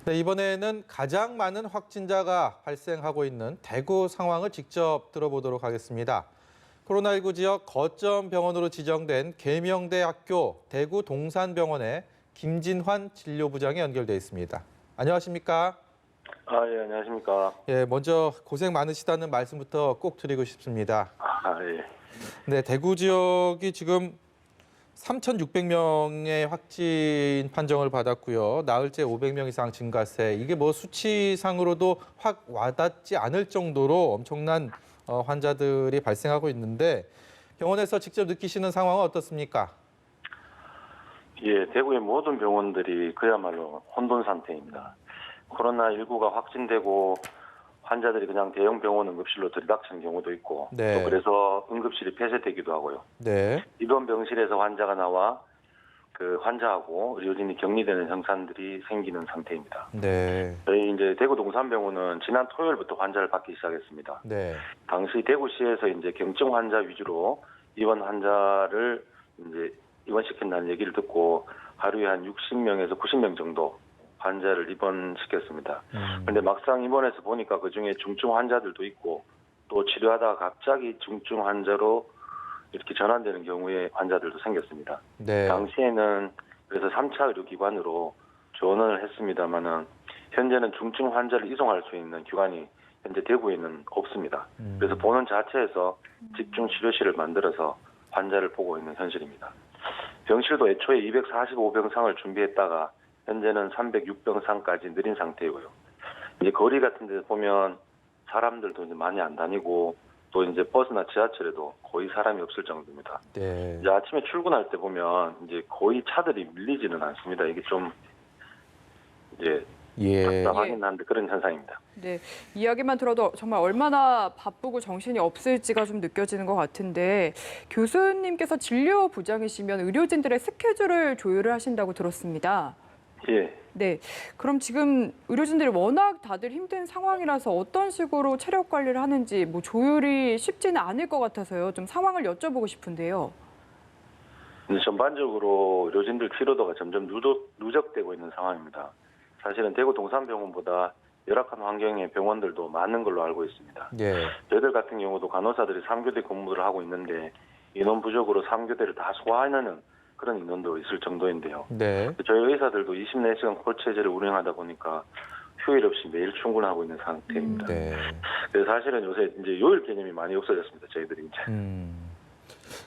네, 이번에는 가장 많은 확진자가 발생하고 있는 대구 상황을 직접 들어보도록 하겠습니다. 코로나19 지역 거점 병원으로 지정된 계명대학교 대구 동산병원에 김진환 진료부장이 연결돼 있습니다. 안녕하십니까? 예, 안녕하십니까. 예, 먼저 고생 많으시다는 말씀부터 꼭 드리고 싶습니다. 예. 네, 대구 지역이 지금 3,600명의 확진 판정을 받았고요. 나흘째 500명 이상 증가세. 이게 뭐 수치상으로도 확 와닿지 않을 정도로 엄청난 환자들이 발생하고 있는데 병원에서 직접 느끼시는 상황은 어떻습니까? 예, 대구의 모든 병원들이 그야말로 혼돈 상태입니다. 코로나19가 확진되고 환자들이 그냥 대형 병원 응급실로 들이닥치는 경우도 있고 네. 또 그래서 응급실이 폐쇄되기도 하고요. 네. 입원 병실에서 환자가 나와 그 환자하고 의료진이 격리되는 현상들이 생기는 상태입니다. 네. 저희 이제 대구 동산병원은 지난 토요일부터 환자를 받기 시작했습니다. 네. 당시 대구시에서 이제 경증 환자 위주로 입원 환자를 이제 입원시킨다는 얘기를 듣고 하루에 한 60명에서 90명 정도 환자를 입원시켰습니다. 그런데 막상 입원해서 보니까 그중에 중증 환자들도 있고 또 치료하다가 갑자기 중증 환자로 이렇게 전환되는 경우에 환자들도 생겼습니다. 네. 당시에는 그래서 3차 의료기관으로 전원을 했습니다만은 현재는 중증 환자를 이송할 수 있는 기관이 현재 대구에는 없습니다. 그래서 보는 자체에서 집중 치료실을 만들어서 환자를 보고 있는 현실입니다. 병실도 애초에 245병상을 준비했다가 현재는 306병상까지 늘린 상태이고요. 이제 거리 같은 데 보면 사람들도 이제 많이 안 다니고 또 이제 버스나 지하철에도 거의 사람이 없을 정도입니다. 네. 이제 아침에 출근할 때 보면 이제 거의 차들이 밀리지는 않습니다. 이게 좀 이제 답답하긴 한데 그런 현상입니다. 네, 이야기만 들어도 정말 얼마나 바쁘고 정신이 없을지가 좀 느껴지는 것 같은데 교수님께서 진료부장이시면 의료진들의 스케줄을 조율을 하신다고 들었습니다. 예. 네, 그럼 지금 의료진들이 워낙 다들 힘든 상황이라서 어떤 식으로 체력 관리를 하는지 뭐 조율이 쉽지는 않을 것 같아서요. 좀 상황을 여쭤보고 싶은데요. 전반적으로 의료진들 피로도가 점점 누적되고 있는 상황입니다. 사실은 대구 동산병원보다 열악한 환경의 병원들도 많은 걸로 알고 있습니다. 네. 저희들 같은 경우도 간호사들이 3교대 근무를 하고 있는데 인원 부족으로 3교대를 다 소화하는 그런 인원도 있을 정도인데요. 네. 저희 의사들도 24시간 콜체제를 운영하다 보니까 휴일 없이 매일 출근하고 있는 상태입니다. 네. 그래서 사실은 요새 이제 요일 개념이 많이 없어졌습니다. 저희들이 이제.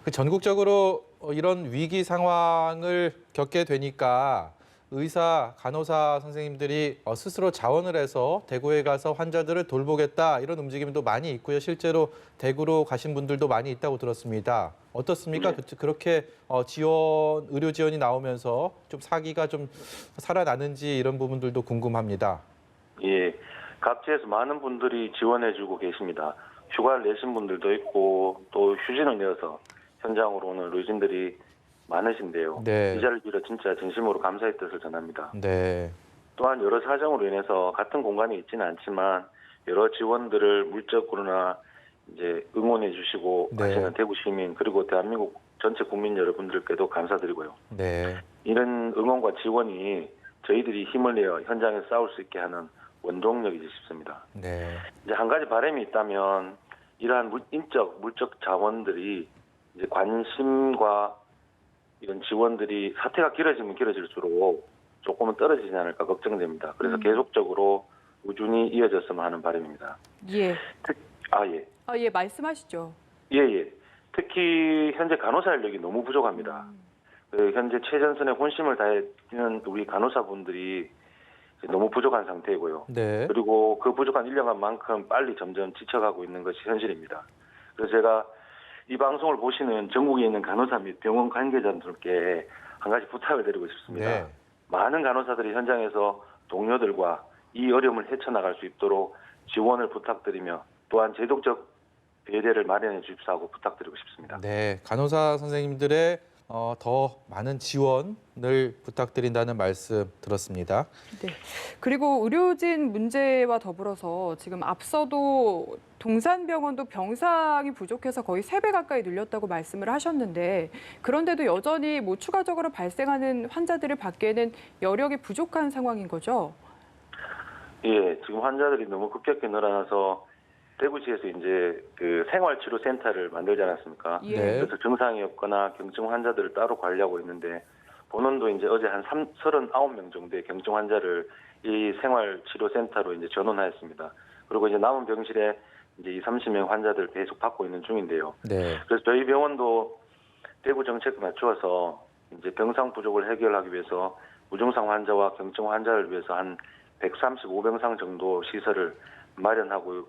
그 전국적으로 이런 위기 상황을 겪게 되니까 의사, 간호사 선생님들이 스스로 자원을 해서 대구에 가서 환자들을 돌보겠다 이런 움직임도 많이 있고요. 실제로 대구로 가신 분들도 많이 있다고 들었습니다. 어떻습니까? 네. 그렇게 의료 지원이 나오면서 좀 사기가 좀 살아나는지 이런 부분들도 궁금합니다. 예, 각지에서 많은 분들이 지원해주고 계십니다. 휴가를 내신 분들도 있고 또 휴진을 내어서 현장으로 오는 의료진들이 많으신데요. 네. 이 자리를 빌어 진짜 진심으로 감사의 뜻을 전합니다. 네. 또한 여러 사정으로 인해서 같은 공간에 있지는 않지만 여러 지원들을 물적으로나 이제 응원해 주시고 네. 하시는 대구 시민 그리고 대한민국 전체 국민 여러분들께도 감사드리고요. 네. 이런 응원과 지원이 저희들이 힘을 내어 현장에서 싸울 수 있게 하는 원동력이지 싶습니다. 네. 이제 한 가지 바람이 있다면 이러한 물적 자원들이 이제 관심과 이런 지원들이 사태가 길어지면 길어질수록 조금은 떨어지지 않을까 걱정됩니다. 그래서 계속적으로 꾸준히 이어졌으면 하는 바람입니다. 예. 예. 예, 말씀하시죠. 예. 특히 현재 간호사 인력이 너무 부족합니다. 현재 최전선에 혼심을 다하는 우리 간호사분들이 너무 부족한 상태이고요. 네. 그리고 그 부족한 인력만큼 빨리 점점 지쳐가고 있는 것이 현실입니다. 그래서 제가 이 방송을 보시는 전국에 있는 간호사 및 병원 관계자들께 한 가지 부탁을 드리고 싶습니다. 네. 많은 간호사들이 현장에서 동료들과 이 어려움을 헤쳐나갈 수 있도록 지원을 부탁드리며 또한 제도적 배려를 마련해 주십사고 부탁드리고 싶습니다. 네, 간호사 선생님들의 더 많은 지원을 부탁드린다는 말씀 들었습니다. 네. 그리고 의료진 문제와 더불어서 지금 앞서도 동산병원도 병상이 부족해서 거의 3배 가까이 늘렸다고 말씀을 하셨는데 그런데도 여전히 뭐 추가적으로 발생하는 환자들을 받기에는 여력이 부족한 상황인 거죠? 예, 지금 환자들이 너무 급격히 늘어나서 대구시에서 이제 그 생활치료센터를 만들지 않았습니까? 예. 네. 그래서 증상이 없거나 경증 환자들을 따로 관리하고 있는데 본원도 이제 어제 한 39명 정도의 경증 환자를 이 생활치료센터로 이제 전원하였습니다. 그리고 이제 남은 병실에 이제 20, 30명 환자들 계속 받고 있는 중인데요. 네. 그래서 저희 병원도 대구 정책에 맞추어서 이제 병상 부족을 해결하기 위해서 무증상 환자와 경증 환자를 위해서 한 135병상 정도 시설을 마련하고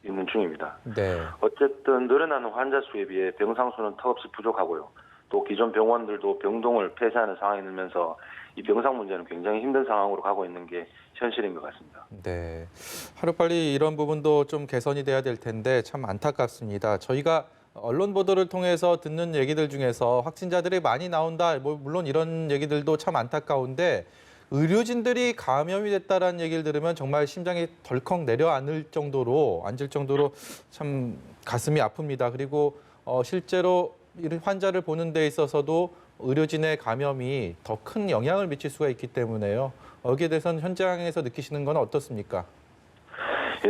있는 중입니다. 네. 어쨌든 늘어나는 환자 수에 비해 병상 수는 턱없이 부족하고요. 또 기존 병원들도 병동을 폐쇄하는 상황이 늘면서 이 병상 문제는 굉장히 힘든 상황으로 가고 있는 게 현실인 것 같습니다. 네. 하루빨리 이런 부분도 좀 개선이 돼야 될 텐데 참 안타깝습니다. 저희가 언론 보도를 통해서 듣는 얘기들 중에서 확진자들이 많이 나온다. 뭐 물론 이런 얘기들도 참 안타까운데 의료진들이 감염이 됐다라는 얘기를 들으면 정말 심장이 덜컥 내려앉을 정도로 참 가슴이 아픕니다. 그리고 실제로 이런 환자를 보는 데 있어서도 의료진의 감염이 더 큰 영향을 미칠 수가 있기 때문에요. 여기에 대해서는 현장에서 느끼시는 건 어떻습니까?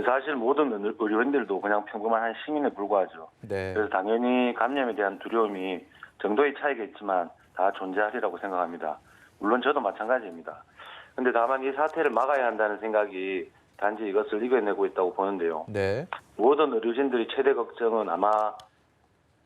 사실 모든 의료인들도 그냥 평범한 한 시민에 불과하죠. 네. 그래서 당연히 감염에 대한 두려움이 정도의 차이가 있지만 다 존재하리라고 생각합니다. 물론 저도 마찬가지입니다. 그런데 다만 이 사태를 막아야 한다는 생각이 단지 이것을 이겨내고 있다고 보는데요. 네. 모든 의료진들이 최대 걱정은 아마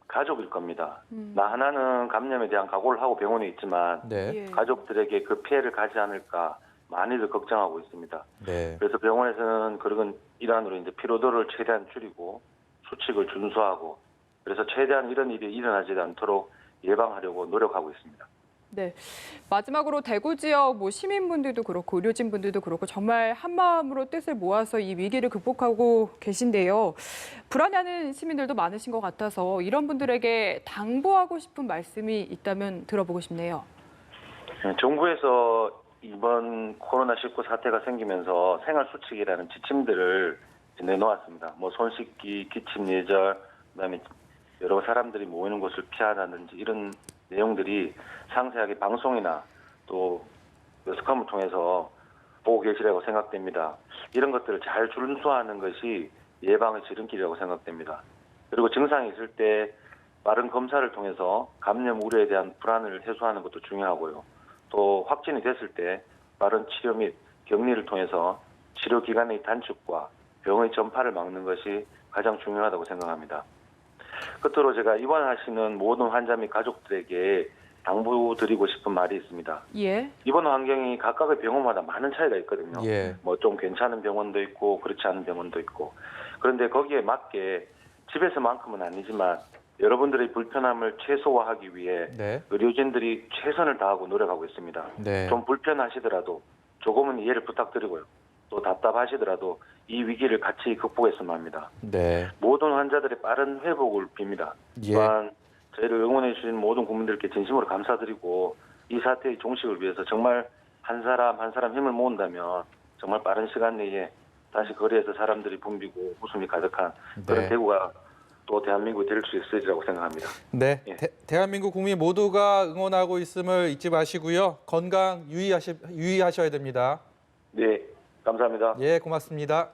가족일 겁니다. 나 하나는 감염에 대한 각오를 하고 병원에 있지만 네. 예. 가족들에게 그 피해를 가지 않을까 많이들 걱정하고 있습니다. 네. 그래서 병원에서는 그런 일환으로 이제 피로도를 최대한 줄이고 수칙을 준수하고 그래서 최대한 이런 일이 일어나지 않도록 예방하려고 노력하고 있습니다. 네. 마지막으로 대구 지역 시민분들도 그렇고 의료진분들도 그렇고 정말 한 마음으로 뜻을 모아서 이 위기를 극복하고 계신데요. 불안해하는 시민들도 많으신 것 같아서 이런 분들에게 당부하고 싶은 말씀이 있다면 들어보고 싶네요. 정부에서 이번 코로나19 사태가 생기면서 생활수칙이라는 지침들을 내놓았습니다. 손 씻기, 기침 예절, 그다음에 여러 사람들이 모이는 곳을 피하라든지 이런 내용들이 상세하게 방송이나 또 스카음을 통해서 보고 계시라고 생각됩니다. 이런 것들을 잘 준수하는 것이 예방의 지름길이라고 생각됩니다. 그리고 증상이 있을 때 빠른 검사를 통해서 감염 우려에 대한 불안을 해소하는 것도 중요하고요. 또 확진이 됐을 때 빠른 치료 및 격리를 통해서 치료 기간의 단축과 병의 전파를 막는 것이 가장 중요하다고 생각합니다. 끝으로 제가 입원하시는 모든 환자 및 가족들에게 당부드리고 싶은 말이 있습니다. 예. 입원 환경이 각각의 병원마다 많은 차이가 있거든요. 예. 좀 괜찮은 병원도 있고 그렇지 않은 병원도 있고. 그런데 거기에 맞게 집에서만큼은 아니지만 여러분들의 불편함을 최소화하기 위해 네. 의료진들이 최선을 다하고 노력하고 있습니다. 네. 좀 불편하시더라도 조금은 이해를 부탁드리고요. 또 답답하시더라도 이 위기를 같이 극복했으면 합니다. 네. 모든 환자들의 빠른 회복을 빕니다. 예. 또한 저희를 응원해 주신 모든 국민들께 진심으로 감사드리고 이 사태의 종식을 위해서 정말 한 사람 한 사람 힘을 모은다면 정말 빠른 시간 내에 다시 거리에서 사람들이 붐비고 웃음이 가득한 그런 네. 대구가 또 대한민국이 될 수 있으리라고 생각합니다. 네. 예. 대한민국 국민 모두가 응원하고 있음을 잊지 마시고요. 건강 유의하셔야 됩니다. 네, 감사합니다. 예, 고맙습니다.